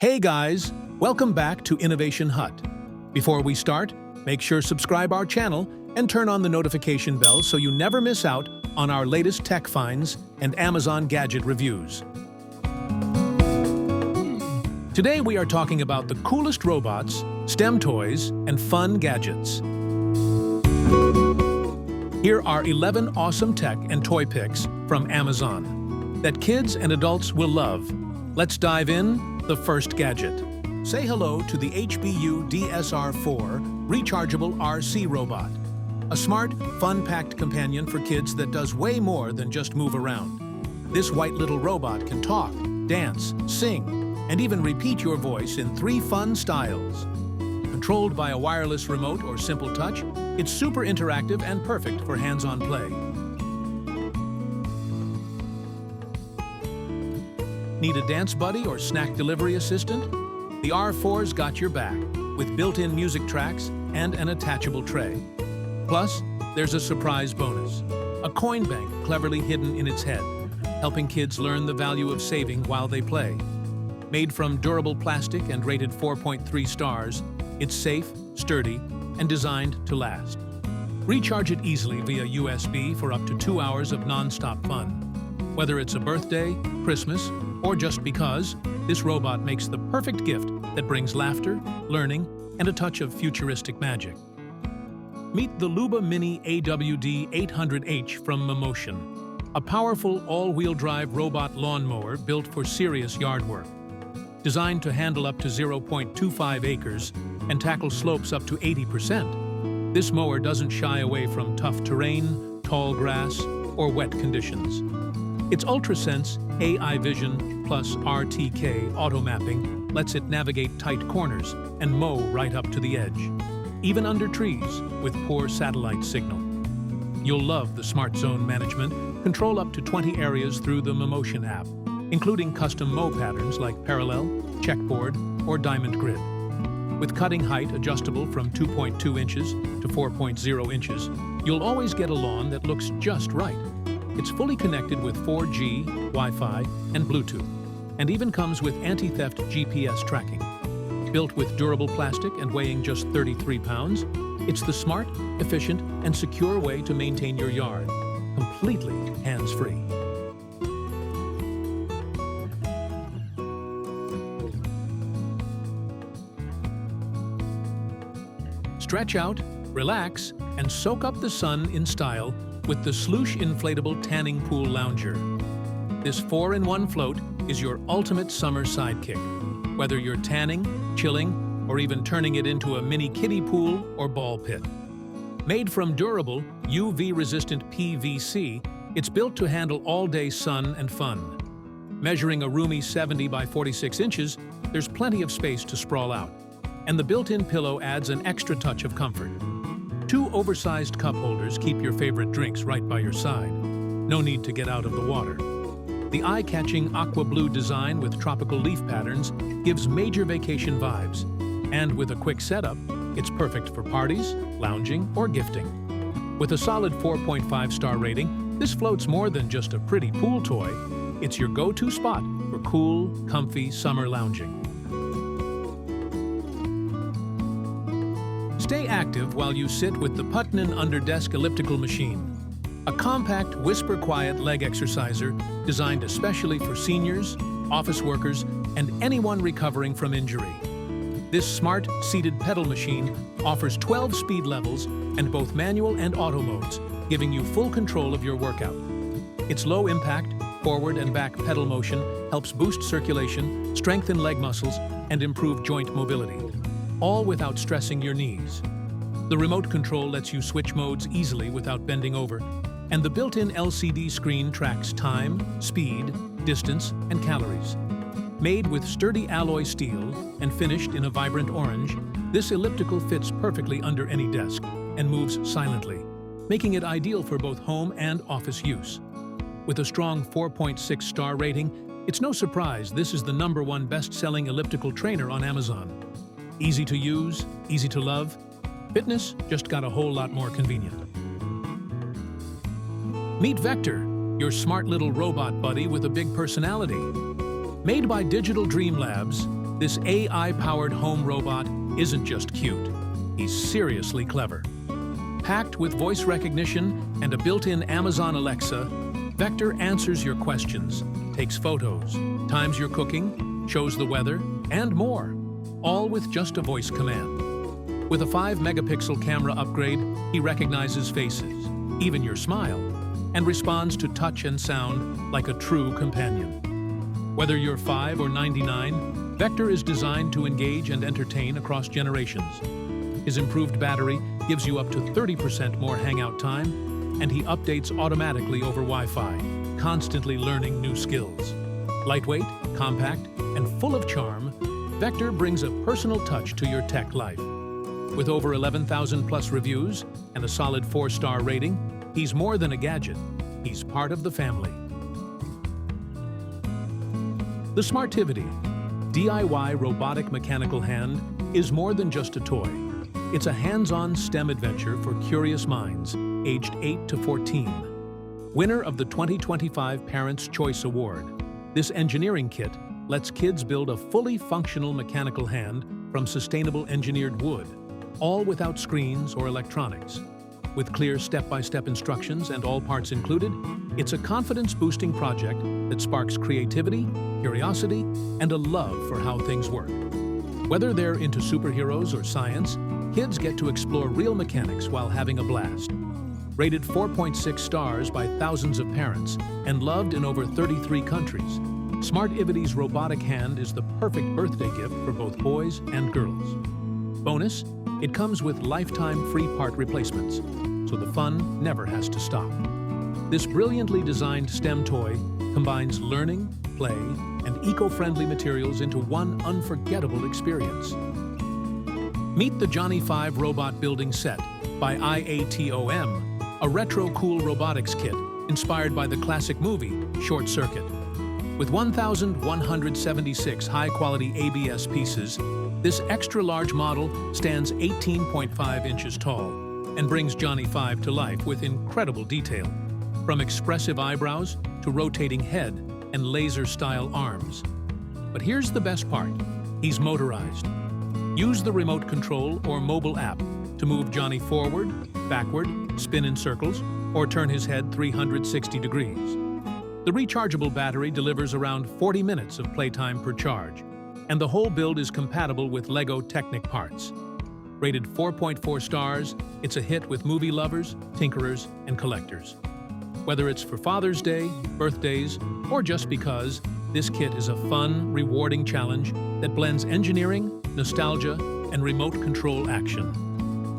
Hey guys, welcome back to Innovation Hut. Before we start, make sure subscribe our channel and turn on the notification bell so you never miss out on our latest tech finds and Amazon gadget reviews. Today we are talking about the coolest robots, STEM toys, and fun gadgets. Here are 11 awesome tech and toy picks from Amazon that kids and adults will love. Let's dive in. The first gadget. Say hello to the HBUDS R4 Rechargeable RC Robot. A smart, fun-packed companion for kids that does way more than just move around. This white little robot can talk, dance, sing, and even repeat your voice in 3 fun styles. Controlled by a wireless remote or simple touch, it's super interactive and perfect for hands-on play. Need a dance buddy or snack delivery assistant? The R4's got your back, with built-in music tracks and an attachable tray. Plus, there's a surprise bonus, a coin bank cleverly hidden in its head, helping kids learn the value of saving while they play. Made from durable plastic and rated 4.3 stars, it's safe, sturdy, and designed to last. Recharge it easily via USB for up to 2 hours of non-stop fun. Whether it's a birthday, Christmas, or just because, this robot makes the perfect gift that brings laughter, learning, and a touch of futuristic magic. Meet the LUBA Mini AWD 800H from Motion, a powerful all-wheel drive robot lawnmower built for serious yard work. Designed to handle up to 0.25 acres and tackle slopes up to 80%, this mower doesn't shy away from tough terrain, tall grass, or wet conditions. Its UltraSense AI Vision plus RTK auto mapping lets it navigate tight corners and mow right up to the edge, even under trees with poor satellite signal. You'll love the Smart Zone management, control up to 20 areas through the Motion app, including custom mow patterns like parallel, checkboard, or diamond grid. With cutting height adjustable from 2.2 inches to 4.0 inches, you'll always get a lawn that looks just right. It's fully connected with 4G, Wi-Fi, and Bluetooth, and even comes with anti-theft GPS tracking. Built with durable plastic and weighing just 33 pounds, it's the smart, efficient, and secure way to maintain your yard, completely hands-free. Stretch out, relax, and soak up the sun in style with the LOOSH Inflatable Tanning Pool Lounger. This 4-in-1 float is your ultimate summer sidekick, whether you're tanning, chilling, or even turning it into a mini kiddie pool or ball pit. Made from durable, UV-resistant PVC, it's built to handle all-day sun and fun. Measuring a roomy 70 by 46 inches, there's plenty of space to sprawl out, and the built-in pillow adds an extra touch of comfort. 2 oversized cup holders keep your favorite drinks right by your side. No need to get out of the water. The eye-catching aqua blue design with tropical leaf patterns gives major vacation vibes. And with a quick setup, it's perfect for parties, lounging, or gifting. With a solid 4.5-star rating, this float's more than just a pretty pool toy. It's your go-to spot for cool, comfy summer lounging. Stay active while you sit with the Putnen under-desk elliptical machine, a compact, whisper-quiet leg exerciser designed especially for seniors, office workers, and anyone recovering from injury. This smart, seated pedal machine offers 12 speed levels and both manual and auto modes, giving you full control of your workout. Its low-impact, forward and back pedal motion helps boost circulation, strengthen leg muscles, and improve joint mobility, all without stressing your knees. The remote control lets you switch modes easily without bending over, and the built-in LCD screen tracks time, speed, distance, and calories. Made with sturdy alloy steel and finished in a vibrant orange, this elliptical fits perfectly under any desk and moves silently, making it ideal for both home and office use. With a strong 4.6-star rating, it's no surprise this is the #1 best-selling elliptical trainer on Amazon. Easy to use, easy to love. Fitness just got a whole lot more convenient. Meet Vector, your smart little robot buddy with a big personality. Made by Digital Dream Labs, This AI-powered home robot isn't just cute, he's seriously clever. Packed with voice recognition and a built-in Amazon Alexa, Vector answers your questions, takes photos, times your cooking, shows the weather, and more, all with just a voice command. With a 5-megapixel camera upgrade, he recognizes faces, even your smile, and responds to touch and sound like a true companion. Whether you're 5 or 99, Vector is designed to engage and entertain across generations. His improved battery gives you up to 30% more hangout time, and he updates automatically over Wi-Fi, constantly learning new skills. Lightweight, compact, and full of charm, Vector brings a personal touch to your tech life. With over 11,000 plus reviews and a solid 4-star rating, he's more than a gadget, he's part of the family. The Smartivity, DIY robotic mechanical hand, is more than just a toy. It's a hands-on STEM adventure for curious minds, aged 8 to 14. Winner of the 2025 Parents' Choice Award, this engineering kit lets kids build a fully functional mechanical hand from sustainable engineered wood, all without screens or electronics. With clear step-by-step instructions and all parts included, it's a confidence-boosting project that sparks creativity, curiosity, and a love for how things work. Whether they're into superheroes or science, kids get to explore real mechanics while having a blast. Rated 4.6 stars by thousands of parents and loved in over 33 countries, Smartivity's robotic hand is the perfect birthday gift for both boys and girls. Bonus, it comes with lifetime free part replacements, so the fun never has to stop. This brilliantly designed STEM toy combines learning, play, and eco-friendly materials into one unforgettable experience. Meet the Johnny 5 Robot Building Set by IATOM, a retro-cool robotics kit inspired by the classic movie Short Circuit. With 1,176 high-quality ABS pieces, this extra-large model stands 18.5 inches tall and brings Johnny 5 to life with incredible detail, from expressive eyebrows to rotating head and laser-style arms. But here's the best part. He's motorized. Use the remote control or mobile app to move Johnny forward, backward, spin in circles, or turn his head 360 degrees. The rechargeable battery delivers around 40 minutes of playtime per charge, and the whole build is compatible with LEGO Technic parts. Rated 4.4 stars, it's a hit with movie lovers, tinkerers, and collectors. Whether it's for Father's Day, birthdays, or just because, this kit is a fun, rewarding challenge that blends engineering, nostalgia, and remote control action.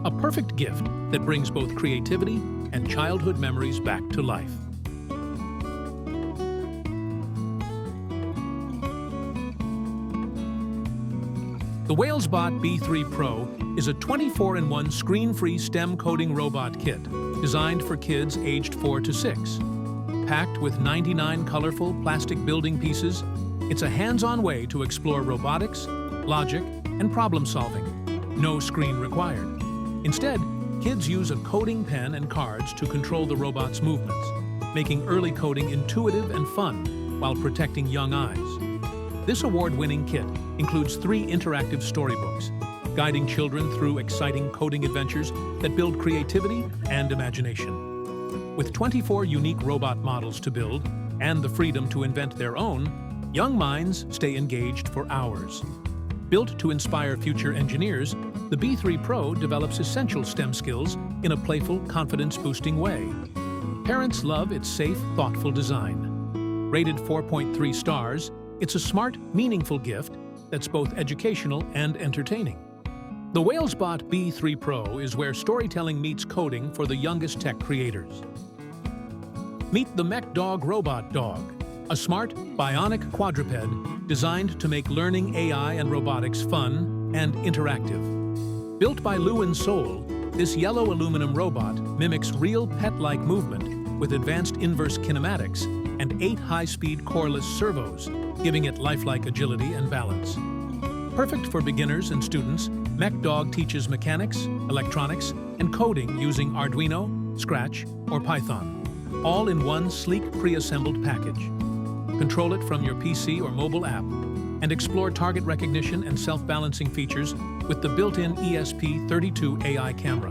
A perfect gift that brings both creativity and childhood memories back to life. The WhalesBot B3 Pro is a 24-in-1 screen-free STEM coding robot kit designed for kids aged 4 to 6. Packed with 99 colorful plastic building pieces, it's a hands-on way to explore robotics, logic, and problem-solving. No screen required. Instead, kids use a coding pen and cards to control the robot's movements, making early coding intuitive and fun while protecting young eyes. This award-winning kit includes 3 interactive storybooks, guiding children through exciting coding adventures that build creativity and imagination. With 24 unique robot models to build and the freedom to invent their own, young minds stay engaged for hours. Built to inspire future engineers, the B3 Pro develops essential STEM skills in a playful, confidence-boosting way. Parents love its safe, thoughtful design. Rated 4.3 stars, it's a smart, meaningful gift that's both educational and entertaining. The WhalesBot B3 Pro is where storytelling meets coding for the youngest tech creators. Meet the MechDog Robot Dog, a smart, bionic quadruped designed to make learning AI and robotics fun and interactive. Built by Lou & Soul, this yellow aluminum robot mimics real pet-like movement with advanced inverse kinematics and 8 high-speed coreless servos, giving it lifelike agility and balance. Perfect for beginners and students, MechDog teaches mechanics, electronics, and coding using Arduino, Scratch, or Python, all in one sleek pre-assembled package. Control it from your PC or mobile app. and explore target recognition and self-balancing features with the built-in ESP32 AI camera.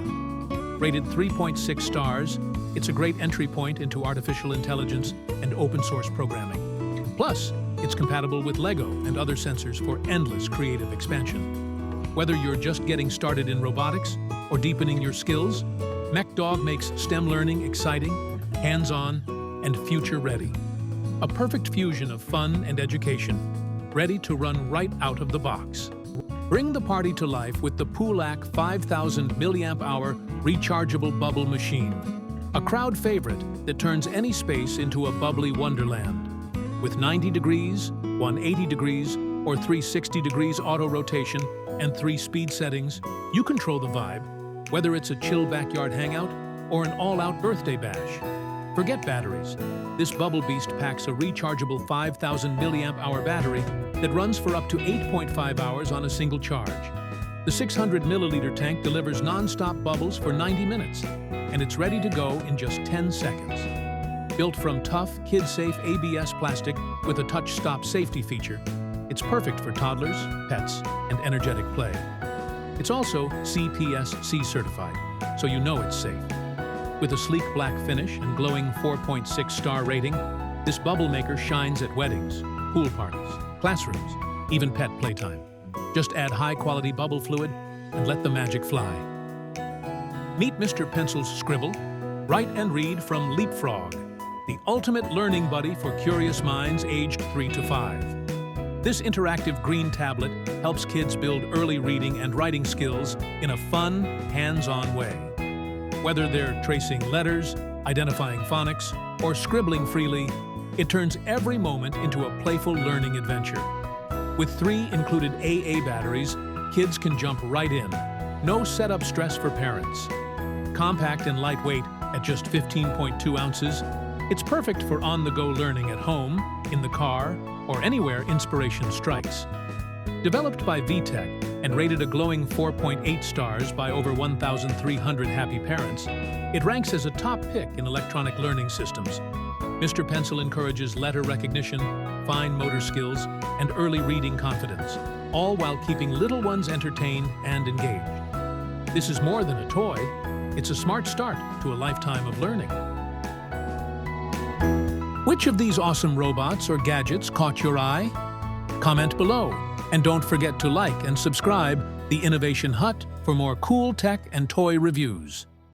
Rated 3.6 stars, it's a great entry point into artificial intelligence and open-source programming. Plus, it's compatible with Lego and other sensors for endless creative expansion. Whether you're just getting started in robotics or deepening your skills, MechDog makes STEM learning exciting, hands-on, and future-ready. A perfect fusion of fun and education, ready to run right out of the box. Bring the party to life with the POOLACC 5000 mAh rechargeable bubble machine. A crowd favorite that turns any space into a bubbly wonderland. With 90 degrees, 180 degrees, or 360 degrees auto rotation and 3 speed settings, you control the vibe, whether it's a chill backyard hangout or an all-out birthday bash. Forget batteries. This bubble beast packs a rechargeable 5000 mAh battery that runs for up to 8.5 hours on a single charge. The 600 milliliter tank delivers non-stop bubbles for 90 minutes, and it's ready to go in just 10 seconds. Built from tough, kid-safe ABS plastic with a touch-stop safety feature, it's perfect for toddlers, pets, and energetic play. It's also CPSC certified, so you know it's safe. With a sleek black finish and glowing 4.6 star rating, this bubble maker shines at weddings, pool parties, classrooms, even pet playtime. Just add high-quality bubble fluid and let the magic fly. Meet Mr. Pencil's Scribble, write and read from Leapfrog, the ultimate learning buddy for curious minds aged 3 to 5. This interactive green tablet helps kids build early reading and writing skills in a fun, hands-on way. Whether they're tracing letters, identifying phonics, or scribbling freely, it turns every moment into a playful learning adventure. With 3 included AA batteries, kids can jump right in. No setup stress for parents. Compact and lightweight at just 15.2 ounces, it's perfect for on-the-go learning at home, in the car, or anywhere inspiration strikes. Developed by VTech and rated a glowing 4.8 stars by over 1,300 happy parents, it ranks as a top pick in electronic learning systems. Mr. Pencil encourages letter recognition, fine motor skills, and early reading confidence, all while keeping little ones entertained and engaged. This is more than a toy, it's a smart start to a lifetime of learning. Which of these awesome robots or gadgets caught your eye? Comment below, and don't forget to like and subscribe the Innovation Hut for more cool tech and toy reviews.